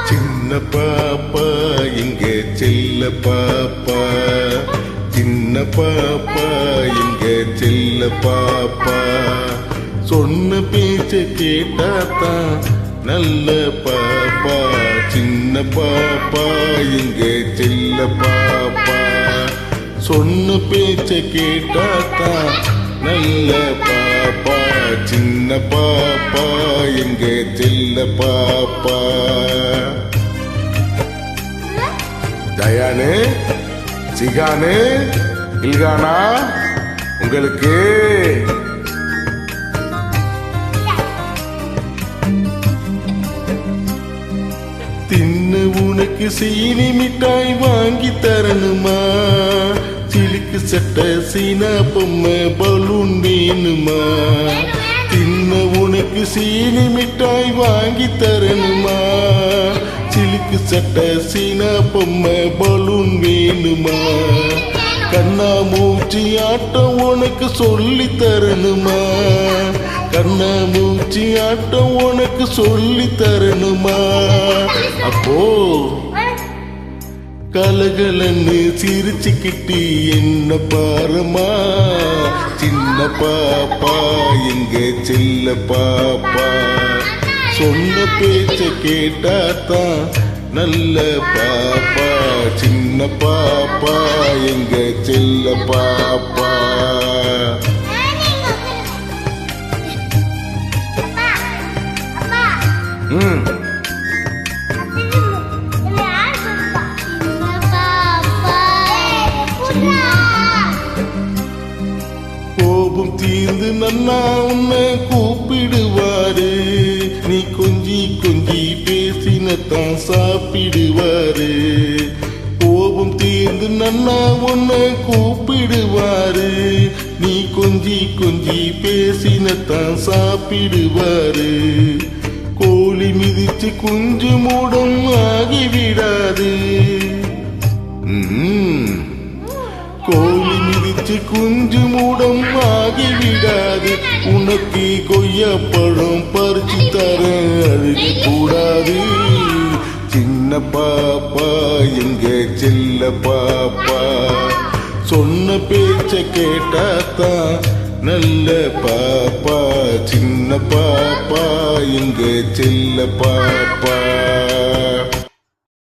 சின்ன பாப்பா இங்கே செல்ல பாப்பா, சின்ன பாப்பா இங்கே செல்ல பாப்பா, சொன்ன பேச்ச கேட்டாத்தான் நல்ல பாப்பா. சின்ன பாப்பா இங்கே செல்ல பாப்பா, சொன்ன பேச்ச கேட்டாத்தான் நல்ல பாப்பா. சின்ன பாப்பா எங்கே செல்ல பாப்பா. தயானு, சிகானு, இல்கானா, உங்களுக்கு தின்னு உனக்கு சீனி மிட்டாய் வாங்கி தரணுமா, சிலுக்கு சட்டை சீனா பொம்மை பலூன் வேணுமா. தின்ன உனக்கு சீனி மிட்டாய் வாங்கி தரணுமா, சிலுக்கு சட்டை சீனா பொம்மை பலூன் வேணுமா. கண்ணா மூச்சி ஆட்டம் உனக்கு சொல்லி தரணுமா, கண்ணா மூச்சி ஆட்டம் உனக்கு சொல்லி தரணுமா. அப்போ கலகலன்னு சிரிச்சுக்கிட்டு என்ன பாருமா. சின்ன பாப்பா எங்க செல்ல பாப்பா, சொன்ன பேச்ச கேட்டாத்தான் நல்ல பாப்பா. சின்ன பாப்பா எங்க செல்ல பாப்பா. கோபம் தீர்ந்து நன்னா உன்னை கூப்பிடுவாரு, நீ கொஞ்சி கொஞ்சி பேசினத்தான் சாப்பிடுவாரு. கோபம் தீர்ந்து நன்னா உன்னை கூப்பிடுவாரு, நீ கொஞ்சி கொஞ்சி பேசினத்தான் சாப்பிடுவாரு. கோழி மிதிச்சு குஞ்சு மூடம் ஆகிவிடாது, கோழி மிதிச்சு குஞ்சு மூடம் ஆகிவிடாது. உனக்கு கொய்யாப்பழம் பறிச்சு தர அழுக கூடாது. சின்ன பாப்பா எங்க செல்ல பாப்பா, சொன்ன பேச்ச கேட்டாத்தான் நல்ல பாப்பா. சின்ன பாப்பா எங்க செல்ல பாப்பா.